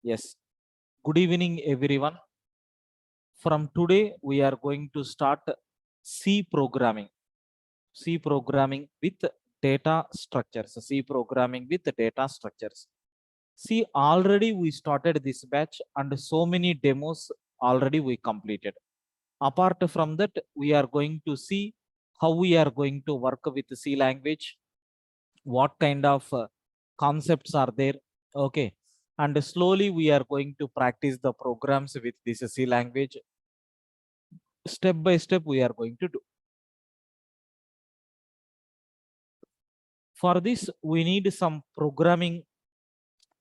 Yes. Good evening, everyone. From today, we are going to start C programming. C programming with data structures. C programming with data structures. See, already we started this batch and so many demos already we completed. Apart from that, we are going to see how we are going to work with C language, what kind of concepts are there. Okay. And slowly we are going to practice the programs with this C language. Step by step, we are going to do. For this, we need some programming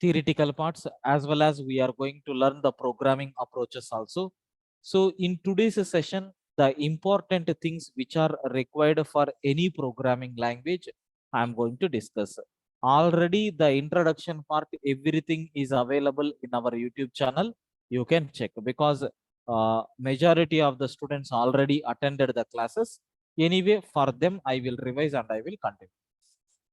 theoretical parts as well as we are going to learn the programming approaches also. So in today's session, the important things which are required for any programming language, I'm going to discuss. Already the introduction part, everything is available in our YouTube channel. You can check because majority of the students already attended the classes. Anyway, for them, I will revise and I will continue.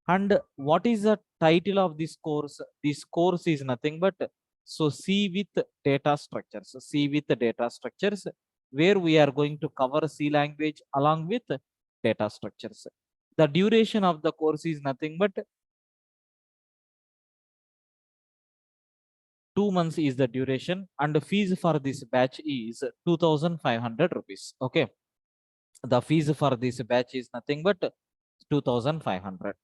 And what is the title of this course? This course is nothing but so C with data structures. C with data structures, where we are going to cover C language along with data structures. The duration of the course is nothing but 2 months is the duration, and the fees for this batch is 2,500 rupees. Okay. The fees for this batch is nothing but 2,500.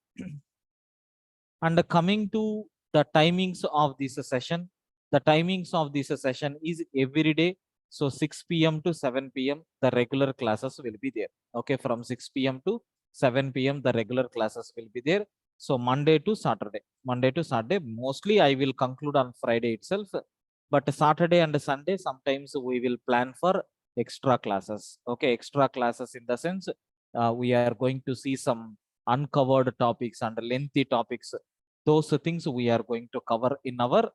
And coming to the timings of this session, the timings of this session is every day. So 6 p.m. to 7 p.m. the regular classes will be there. Okay, from 6 p.m. to 7 p.m. the regular classes will be there. So Monday to Saturday. Monday to Saturday. Mostly I will conclude on Friday itself. But Saturday and Sunday, sometimes we will plan for extra classes. Okay, extra classes in the sense we are going to see some uncovered topics and lengthy topics. Those things we are going to cover in our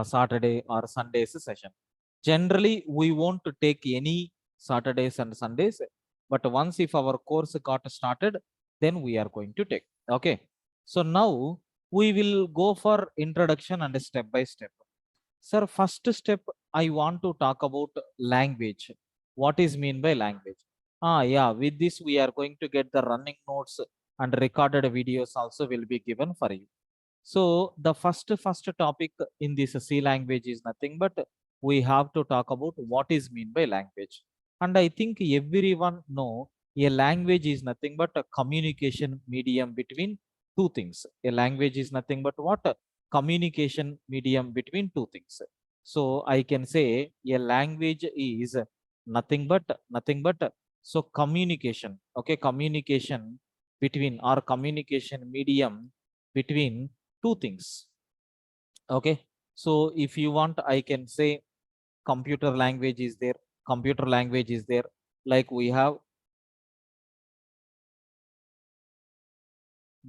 Saturday or Sundays session. Generally, we won't take any Saturdays and Sundays, but once if our course got started, then we are going to take. Okay. So now we will go for introduction and step by step. Sir, first step, I want to talk about language. What is mean by language? Yeah, with this we are going to get the running notes and recorded videos also will be given for you. So the first topic in this C language is nothing but we have to talk about what is mean by language. And I think everyone know a language is nothing but a communication medium between two things. A language is nothing but what? Communication medium between two things. So I can say a language is nothing but so communication. Okay, communication between or communication medium between two things. Okay, so if you want, I can say computer language is there. Computer language is there. Like we have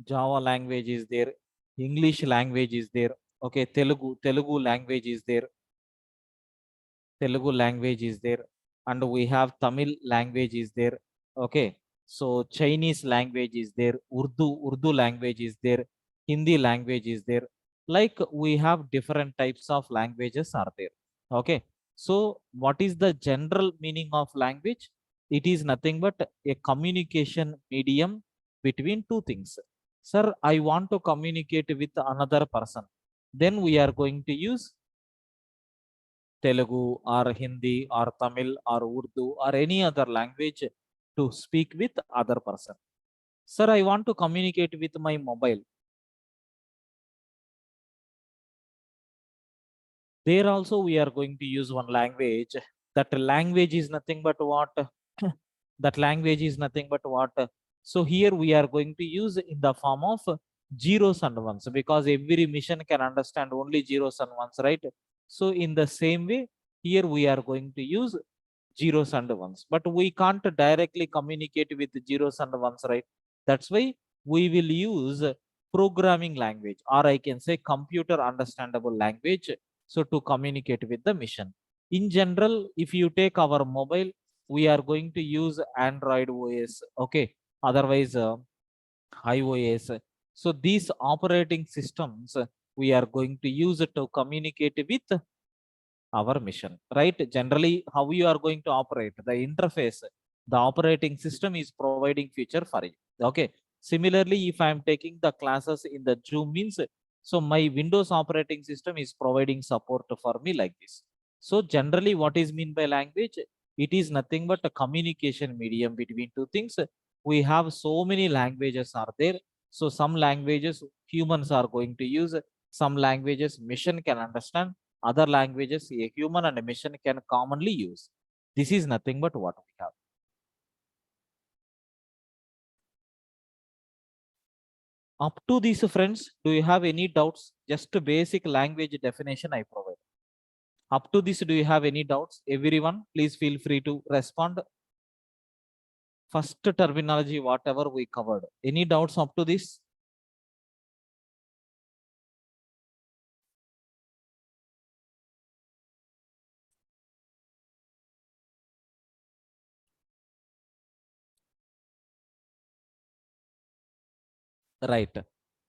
Java language is there. English language is there. Okay, Telugu language is there. Telugu language is there, and we have Tamil language is there. Okay, so Chinese language is there. Urdu language is there. Hindi language is there. Like we have different types of languages are there. Okay, so what is the general meaning of language? It is nothing but a communication medium between two things. Sir, I want to communicate with another person, then we are going to use Telugu or Hindi or Tamil or Urdu or any other language to speak with other person. Sir, I want to communicate with my mobile. There also we are going to use one language. That language is nothing but what? That language is nothing but what? So here we are going to use in the form of zeros and ones, because every mission can understand only zeros and ones, right? So in the same way, here we are going to use zeros and ones, but we can't directly communicate with zeros and ones, right? That's why we will use programming language, or I can say computer understandable language, so to communicate with the mission. In general, if you take our mobile, we are going to use Android OS, okay, otherwise iOS. So these operating systems we are going to use it to communicate with our mission, right? Generally, how you are going to operate the interface, the operating system is providing feature for you. Okay. Similarly, if I am taking the classes in the Zoom means, so my Windows operating system is providing support for me like this. So generally, what is mean by language? It is nothing but a communication medium between two things. We have so many languages are there. So some languages humans are going to use, some languages mission can understand, other languages a human and a machine can commonly use. This is nothing but what we have. Up to this, friends, do you have any doubts? Just basic language definition I provide. Up to this, do you have any doubts? Everyone, please feel free to respond. First terminology, whatever we covered. Any doubts up to this? Right.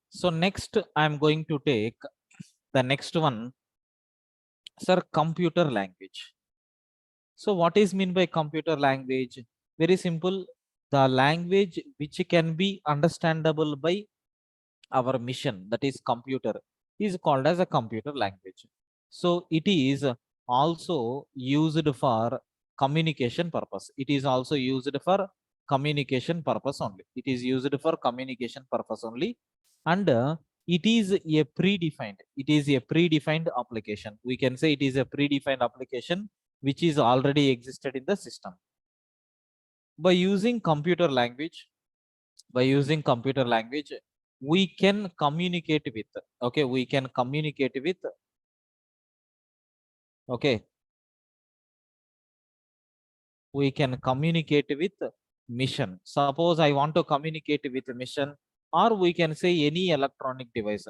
So next, I'm going to take the next one, sir, computer language. So what is mean by computer language? Very simple. The language which can be understandable by our mission, that is computer, is called as a computer language. So it is also used for communication purpose. It is also used for communication purpose only. It is used for communication purpose only. And it is a predefined. It is a predefined application. We can say it is a predefined application which is already existed in the system. By using computer language, we can communicate with, okay, we can communicate with, okay, we can communicate with mission. Suppose I want to communicate with mission, or we can say any electronic device.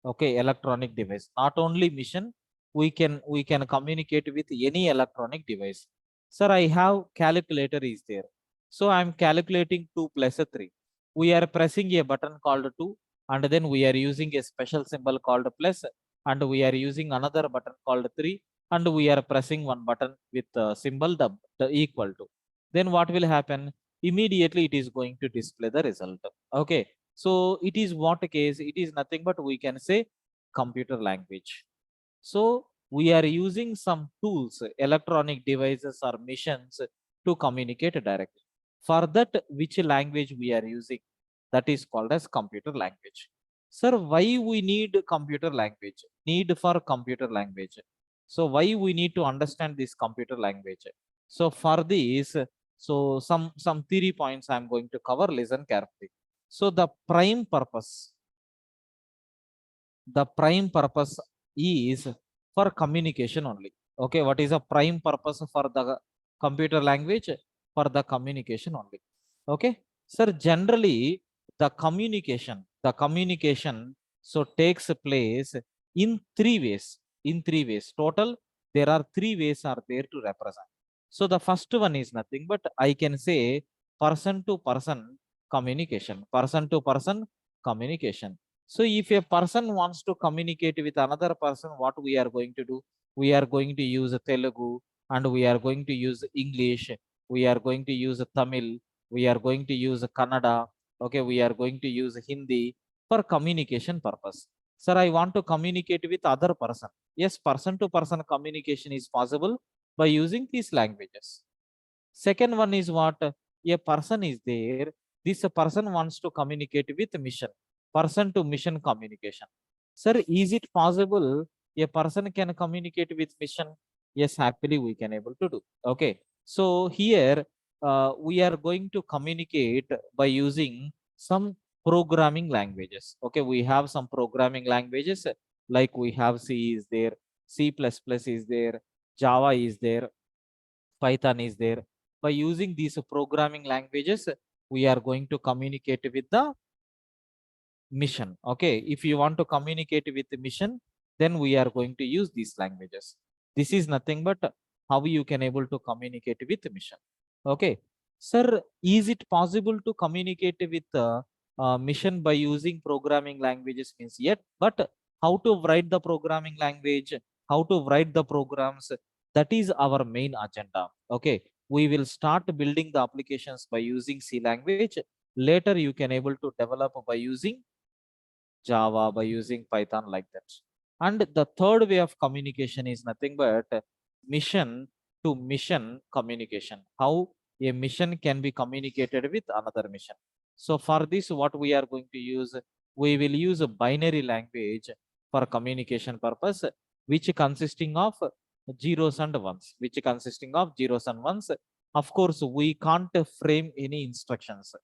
Okay, electronic device, not only mission, we can communicate with any electronic device. Sir, I have calculator is there, so I'm calculating 2 plus 3. We are pressing a button called 2, and then we are using a special symbol called plus, and we are using another button called 3, and we are pressing one button with symbol the equal to. Then what will happen? Immediately it is going to display the result. Okay, so it is what case? It is nothing but we can say computer language. So we are using some tools, electronic devices or missions to communicate directly. For that, which language we are using? That is called as computer language. Sir, why we need computer language? Need for computer language. So why we need to understand this computer language? So for this, so some theory points I'm going to cover. Listen carefully. So the prime purpose is for communication only. Okay, what is the prime purpose for the computer language? For the communication only. Okay, sir, generally the communication so takes place in three ways. In three ways total, there are three ways are there to represent. So the first one is nothing but I can say person to person communication. Person to person communication. So if a person wants to communicate with another person, what we are going to do? We are going to use Telugu, and we are going to use English. We are going to use Tamil. We are going to use Kannada. Okay, we are going to use Hindi for communication purpose. Sir, I want to communicate with other person. Yes, person to person communication is possible by using these languages. Second one is what? A person is there. This person wants to communicate with mission. Person to mission communication. Sir, is it possible a person can communicate with mission? Yes, happily we can able to do. Okay. So here we are going to communicate by using some programming languages. Okay, we have some programming languages like we have C is there, C++ is there, Java is there, Python is there. By using these programming languages, we are going to communicate with the mission. Okay, if you want to communicate with the mission, then we are going to use these languages. This is nothing but how you can able to communicate with the mission. Okay, sir, is it possible to communicate with mission by using programming languages? Means yet, but how to write the programming language, how to write the programs. That is our main agenda. Okay, we will start building the applications by using C language. Later, you can able to develop by using Java, by using Python, like that. And the third way of communication is nothing but mission to mission communication. How a mission can be communicated with another mission. So for this, what we are going to use, we will use a binary language for communication purpose, which consisting of zeros and ones, which consisting of zeros and ones. Of course, we can't frame any instructions.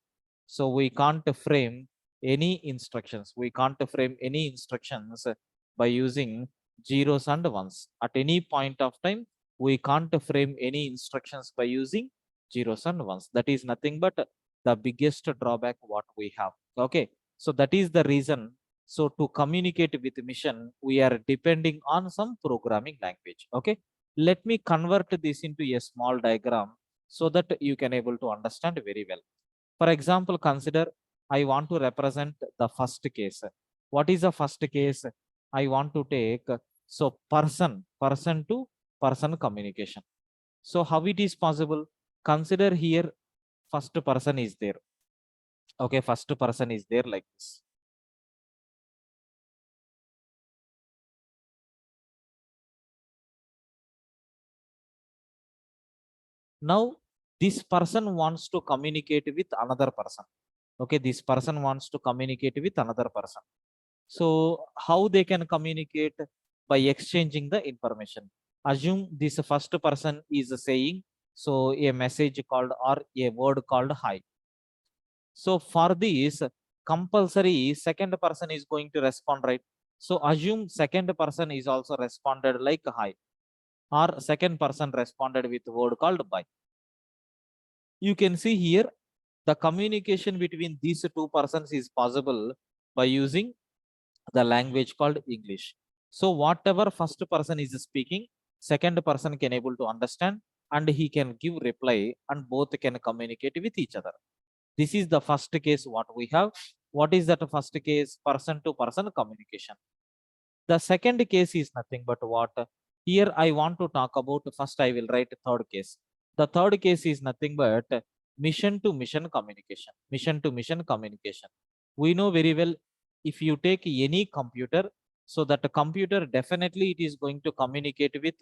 So we can't frame any instructions. We can't frame any instructions by using zeros and ones. At any point of time, we can't frame any instructions by using zeros and ones. That is nothing but the biggest drawback what we have. Okay, so that is the reason. So to communicate with mission, we are depending on some programming language. Okay, let me convert this into a small diagram so that you can able to understand very well. For example, consider I want to represent the first case. What is the first case? I want to take, so person to person communication. So how it is possible? Consider here first person is there. Okay, first person is there like this. Now this person wants to communicate with another person. Okay, this person wants to communicate with another person. So how they can communicate? By exchanging the information. Assume this first person is saying, so a message called or a word called hi. So for this, compulsory second person is going to respond, right? So assume second person is also responded like hi, or second person responded with word called bye. You can see here the communication between these two persons is possible by using the language called English. So whatever first person is speaking, second person can able to understand and he can give reply and both can communicate with each other. This is the first case what we have. What is that first case? Person to person communication. The second case is nothing but what? Here I want to talk about, first I will write third case. The third case is nothing but mission to mission communication. Mission to mission communication. We know very well, if you take any computer, so that a computer definitely it is going to communicate with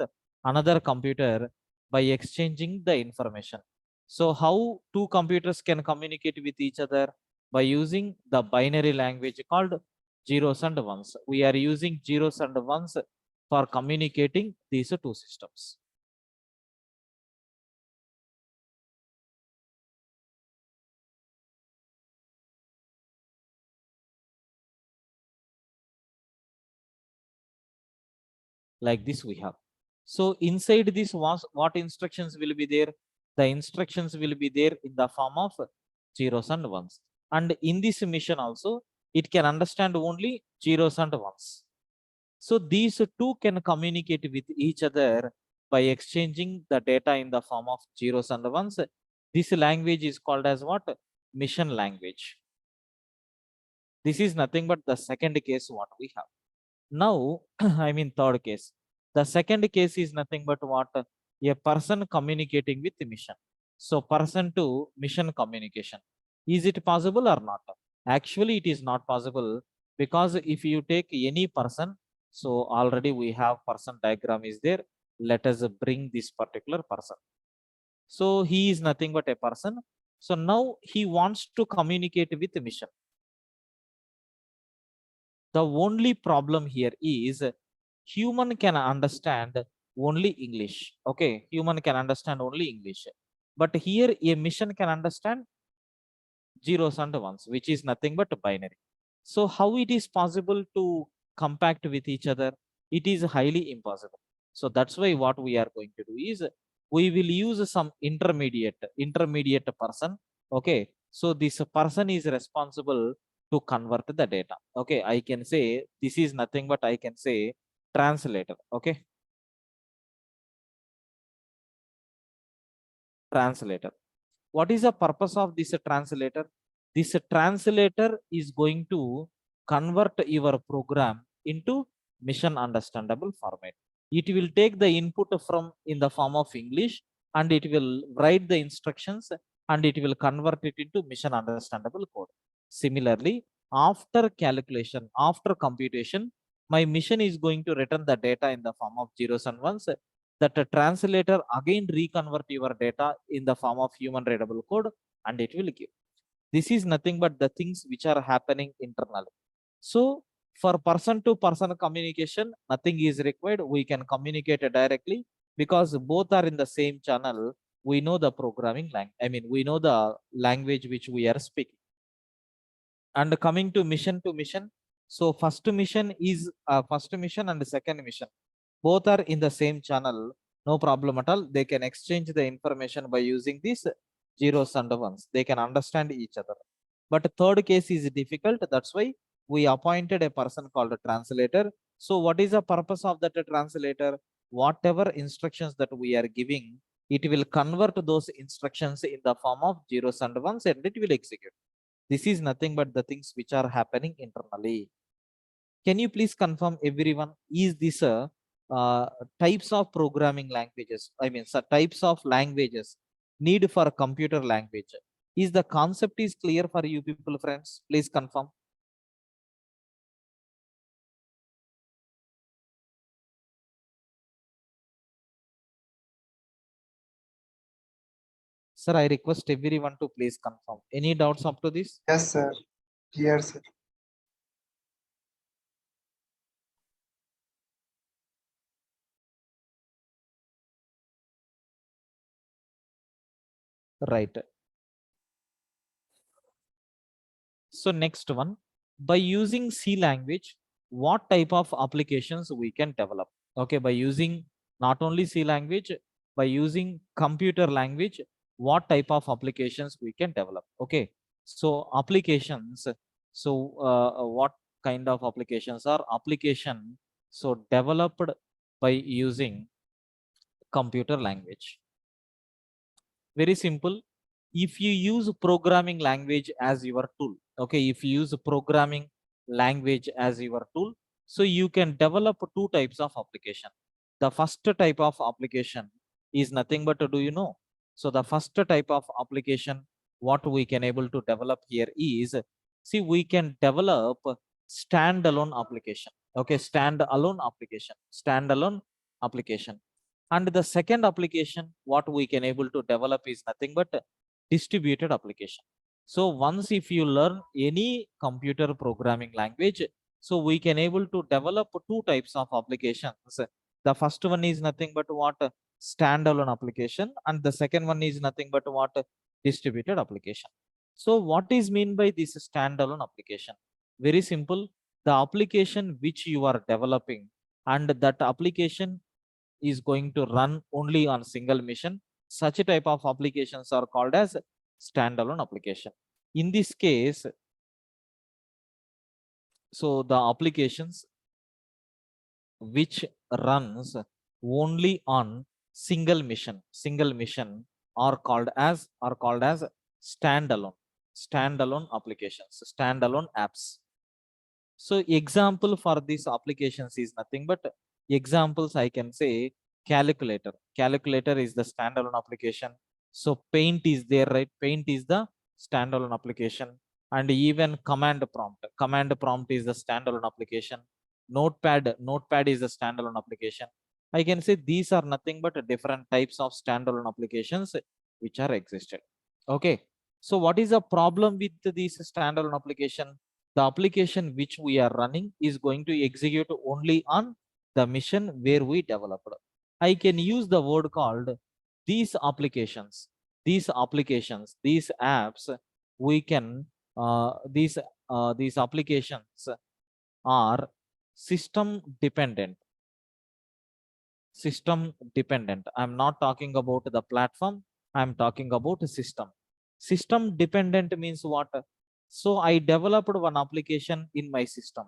another computer by exchanging the information. So how two computers can communicate with each other? By using the binary language called zeros and ones. We are using zeros and ones for communicating these two systems. Like this we have. So inside this was what instructions will be there? The instructions will be there in the form of zeros and ones. And in this mission also, it can understand only zeros and ones. So these two can communicate with each other by exchanging the data in the form of zeros and ones. This language is called as what? Mission language. This is nothing but the second case what we have. Now, I mean third case. The second case is nothing but what? A person communicating with the mission. So person to mission communication. Is it possible or not? Actually, it is not possible, because if you take any person, so already we have person diagram is there. Let us bring this particular person. So he is nothing but a person. So now he wants to communicate with the mission. The only problem here is human can understand only English. Okay, human can understand only English. But here a mission can understand zeros and ones, which is nothing but binary. So how it is possible to compact with each other? It is highly impossible. So that's why what we are going to do is we will use some intermediate person. Okay, so this person is responsible to convert the data. Okay, I can say this is nothing but I can say translator. Okay, translator. What is the purpose of this translator? This translator is going to convert your program into mission understandable format. It will take the input from in the form of English and it will write the instructions and it will convert it into mission understandable code. Similarly, after calculation, after computation, my mission is going to return the data in the form of zeros and ones that a translator again reconvert your data in the form of human readable code and it will give. This is nothing but the things which are happening internally. So for person to person communication, nothing is required. We can communicate directly because both are in the same channel. We know the programming language. I mean, we know the language which we are speaking. And coming to mission, so first mission is first mission and second mission. Both are in the same channel. No problem at all. They can exchange the information by using these zeros and ones. They can understand each other. But third case is difficult. That's why we appointed a person called a translator. So what is the purpose of that translator? Whatever instructions that we are giving, it will convert those instructions in the form of zeros and ones and it will execute. This is nothing but the things which are happening internally. Can you please confirm everyone, is this a types of programming languages? I mean, so types of languages need for computer language. Is the concept is clear for you people, friends? Please confirm. Sir, I request everyone to please confirm. Any doubts up to this? Yes, sir. Clear, sir. Right. So next one, by using C language, what type of applications we can develop? Okay, by using not only C language, by using computer language, what type of applications we can develop? Okay, so applications. So what kind of applications are application? So developed by using computer language. Very simple. If you use programming language as your tool, okay, if you use programming language as your tool, so you can develop two types of application. The first type of application is nothing but, do you know? So the first type of application what we can able to develop here is, see, we can develop standalone application. Okay, standalone application. And the second application what we can able to develop is nothing but distributed application. So once if you learn any computer programming language, so we can able to develop two types of applications. The first one is nothing but what, standalone application, and the second one is nothing but what, distributed application. So what is mean by this standalone application? Very simple. The application which you are developing and that application is going to run only on single mission, such a type of applications are called as standalone application. In this case, so the applications which runs only on single mission are called as standalone applications, standalone apps. So example for these applications is nothing but, examples I can say, calculator is the standalone application. So paint is there, right? Paint is the standalone application. And even command prompt is the standalone application. Notepad is the standalone application. I can say these are nothing but different types of standalone applications which are existed. Okay, so what is the problem with this standalone application? The application which we are running is going to execute only on the mission where we developed. I can use the word called these applications, these apps, we can, these applications are system dependent. I'm not talking about the platform, I'm talking about a system dependent means what? So I developed one application in my system.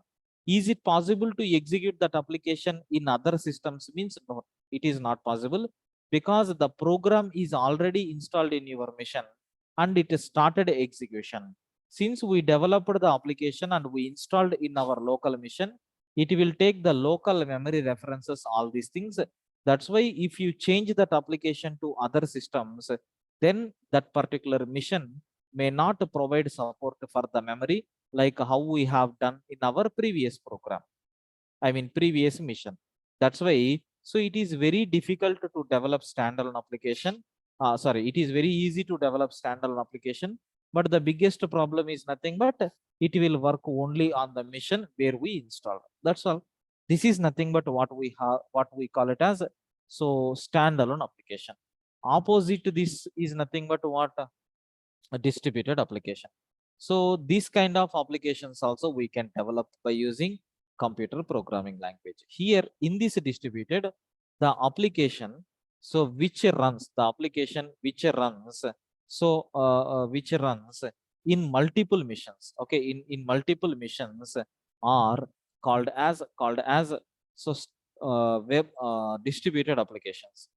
Is it possible to execute that application in other systems? Means no, it is not possible, because the program is already installed in your machine and it started execution. Since we developed the application and we installed in our local machine, it will take the local memory references, all these things. That's why if you change that application to other systems, then that particular mission may not provide support for the memory like how we have done in our previous program, I mean previous mission. That's why, so it is very difficult to develop standalone application. Sorry, it is very easy to develop standalone application, but the biggest problem is nothing but it will work only on the mission where we install. That's all. This is nothing but what we have, what we call it as so standalone application. Opposite to this is nothing but what a distributed application. So these kind of applications also we can develop by using computer programming language. Here in this distributed, the application so which runs the application which runs so which runs in multiple missions, okay, in multiple missions are called as so web distributed applications.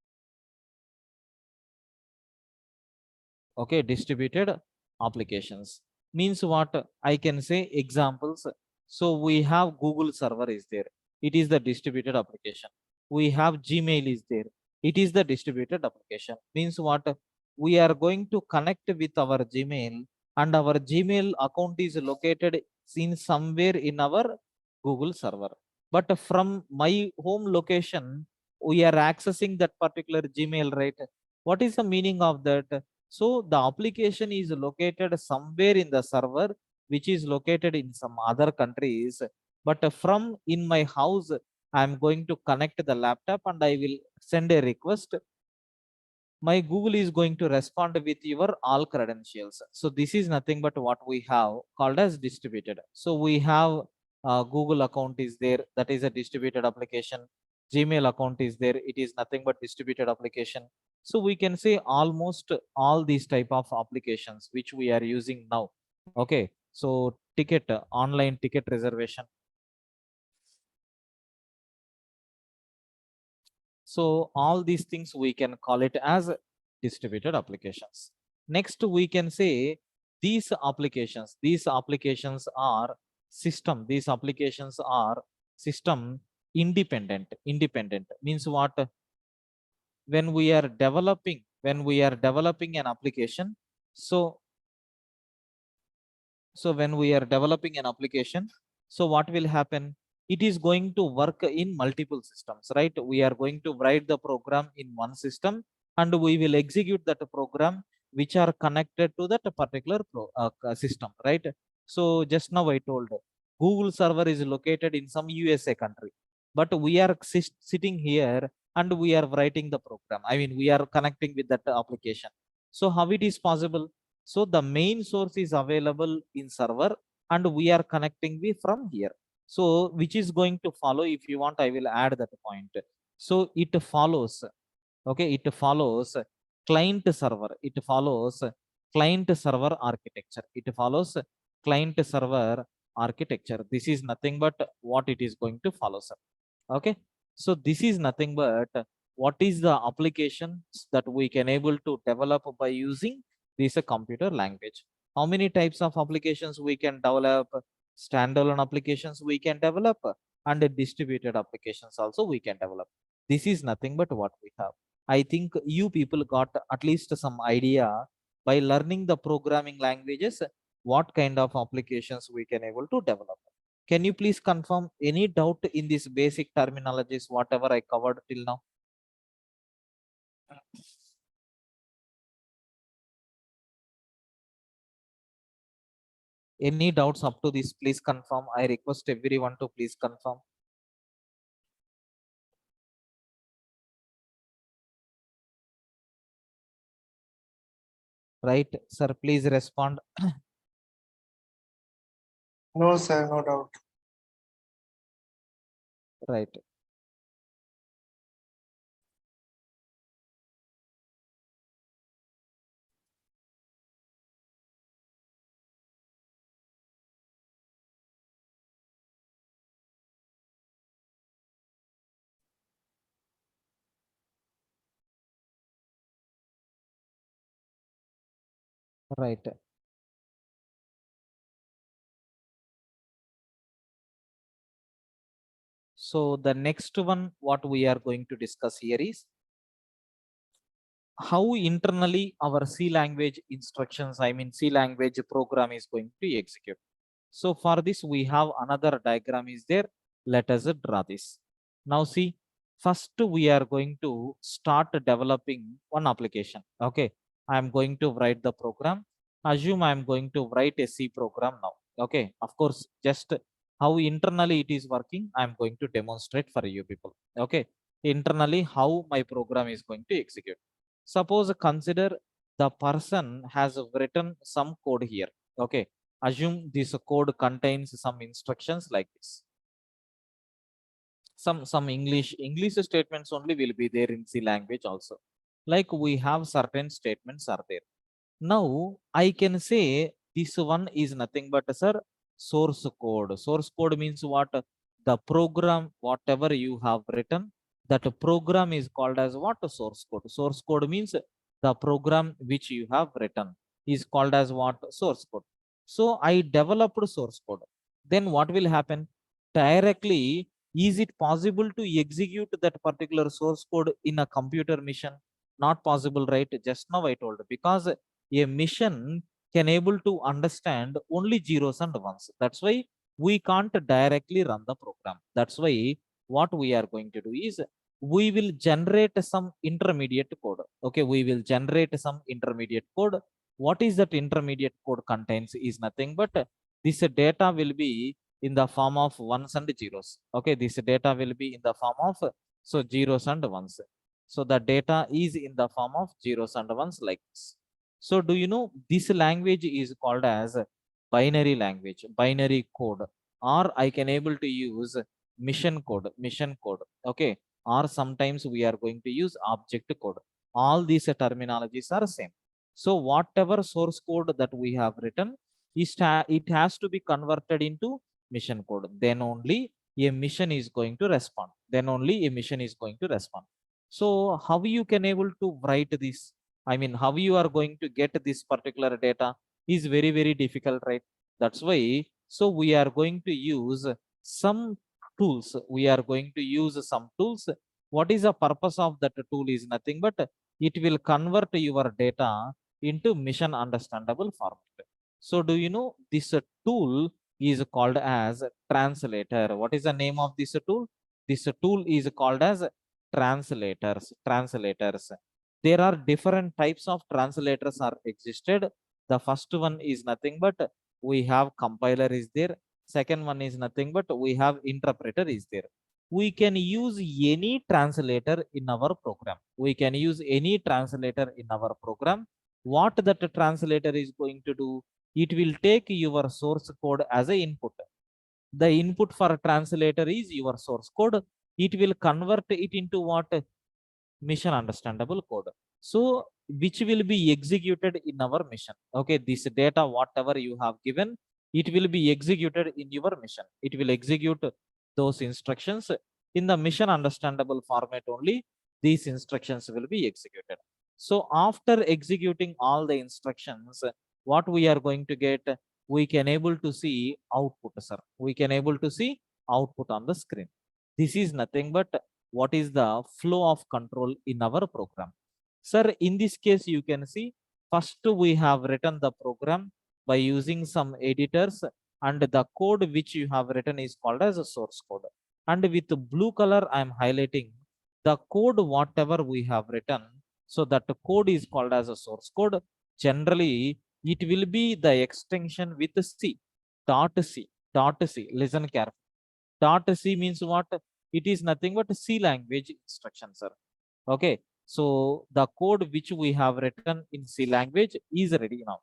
Okay, distributed applications means what? I can say examples. So we have Google server is there, it is the distributed application. We have Gmail is there, it is the distributed application. Means what? We are going to connect with our Gmail, and our Gmail account is located in somewhere in our Google server, but from my home location we are accessing that particular Gmail, right? What is the meaning of that? So the application is located somewhere in the server, which is located in some other countries. But from in my house, I'm going to connect the laptop and I will send a request. My Google is going to respond with your all credentials. So this is nothing but what we have called as distributed. So we have Google account is there, that is a distributed application. Gmail account is there, it is nothing but distributed application. So we can say almost all these type of applications which we are using now. Okay, so ticket, online ticket reservation. So all these things we can call it as distributed applications. Next, we can say these applications are system. These applications are system independent. Independent means what? When we are developing an application, so when we are developing an application, so what will happen? It is going to work in multiple systems, right? We are going to write the program in one system and we will execute that program which are connected to that particular system, right? So just now I told Google server is located in some USA country, but we are sitting here and we are writing the program, I mean we are connecting with that application. So how it is possible? So the main source is available in server and we are connecting with from here. So which is going to follow? If you want, I will add that point. So it follows, okay, it follows client server. It follows client server architecture. It follows client server architecture. This is nothing but what it is going to follow, sir. Okay, so this is nothing but what is the applications that we can able to develop by using this computer language. How many types of applications we can develop? Standalone applications we can develop, and distributed applications also we can develop. This is nothing but what we have. I think you people got at least some idea by learning the programming languages what kind of applications we can able to develop. Can you please confirm any doubt in this basic terminologies, whatever I covered till now? Any doubts up to this, please confirm. I request everyone to please confirm. Right, sir, please respond. No, sir, no doubt. Right, right. So the next one, what we are going to discuss here is how internally our C language instructions, I mean C language program is going to execute. So for this, we have another diagram is there. Let us draw this. Now see, first we are going to start developing one application. Okay, I am going to write the program. Assume I am going to write a C program now. Okay, of course, just how internally it is working, I am going to demonstrate for you people. Okay, internally how my program is going to execute. Suppose consider the person has written some code here. Okay, assume this code contains some instructions like this. Some English statements only will be there in C language also. Like we have certain statements are there. Now I can say this one is nothing but sir source code. Source code means what? The program, whatever you have written, that program is called as what? Source code. Source code means the program which you have written is called as what? Source code. So I developed source code. Then what will happen? Directly, is it possible to execute that particular source code in a computer mission? Not possible, right? Just now I told, because a mission can able to understand only zeros and ones. That's why we can't directly run the program. That's why what we are going to do is we will generate some intermediate code. Okay, we will generate some intermediate code. What is that intermediate code contains is nothing but this data will be in the form of ones and zeros. Okay, this data will be in the form of so zeros and ones. So the data is in the form of zeros and ones like this. So do you know this language is called as binary language, binary code, or I can able to use mission code. Okay, or sometimes we are going to use object code. All these terminologies are same. So whatever source code that we have written, it has to be converted into mission code. Then only a mission is going to respond. Then only a mission is going to respond. So how you can able to write this? I mean, how you are going to get this particular data is very, very difficult, right? That's why, so we are going to use some tools. We are going to use some tools. What is the purpose of that tool is nothing but it will convert your data into mission understandable format. So do you know this tool is called as translator? What is the name of this tool? This tool is called as translators. There are different types of translators are existed. The first one is nothing but we have compiler is there. Second one is nothing but we have interpreter is there. We can use any translator in our program. We can use any translator in our program. What that translator is going to do, it will take your source code as a input. The input for a translator is your source code. It will convert it into what? Mission understandable code. So which will be executed in our mission. Okay, this data whatever you have given, it will be executed in your mission. It will execute those instructions in the mission understandable format only. These instructions will be executed. So after executing all the instructions, what we are going to get, we can able to see output, sir. We can able to see output on the screen. This is nothing but what is the flow of control in our program. Sir, in this case, you can see first we have written the program by using some editors, and the code which you have written is called as a source code. And with blue color, I am highlighting the code whatever we have written. So that code is called as a source code. Generally, it will be the extension with C, dot C, dot C. Listen carefully. Dot C means what? It is nothing but C language instruction, sir. Okay, so the code which we have written in C language is ready now.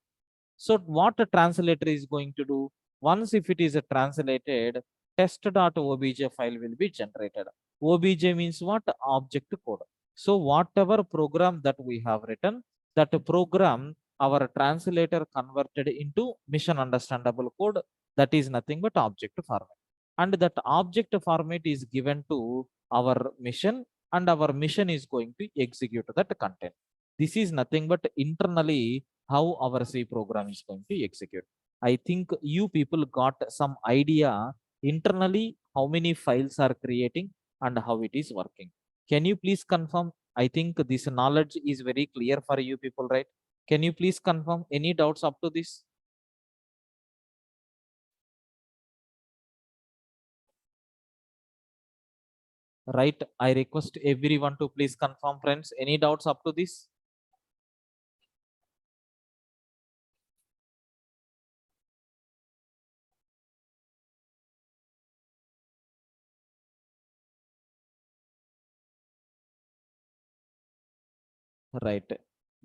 So what a translator is going to do, once if it is translated, test.obj file will be generated. Obj means what? Object code. So whatever program that we have written, that program our translator converted into mission understandable code, that is nothing but object format. And that object format is given to our mission, and our mission is going to execute that content. This is nothing but internally how our C program is going to execute. I think you people got some idea internally how many files are creating and how it is working. Can you please confirm? I think this knowledge is very clear for you people, right? Can you please confirm any doubts up to this? Right, I request everyone to please confirm, friends. Any doubts up to this? Right,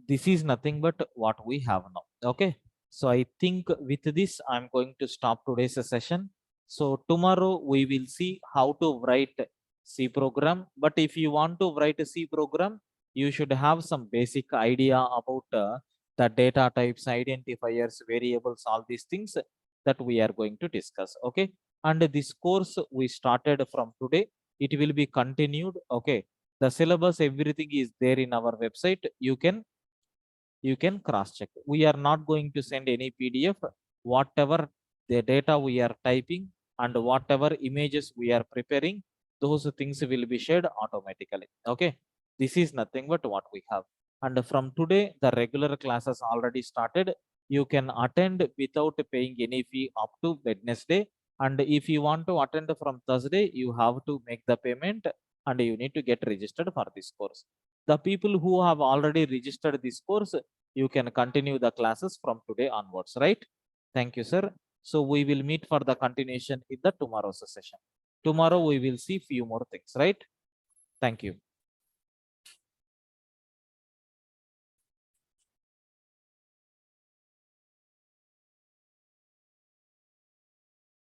this is nothing but what we have now. Okay, so I think with this I'm going to stop today's session. So tomorrow we will see how to write C program, but if you want to write a C program, you should have some basic idea about the data types, identifiers, variables, all these things that we are going to discuss. Okay, and this course we started from today, it will be continued. Okay, the syllabus, everything is there in our website. You can cross check. We are not going to send any PDF. Whatever the data we are typing and whatever images we are preparing, those things will be shared automatically. Okay, this is nothing but what we have. And from today the regular classes already started. You can attend without paying any fee up to Wednesday, and if you want to attend from Thursday, you have to make the payment and you need to get registered for this course. The people who have already registered this course, you can continue the classes from today onwards, right? Thank you, sir. So we will meet for the continuation in the tomorrow's session. Tomorrow we will see few more things, right? Thank you.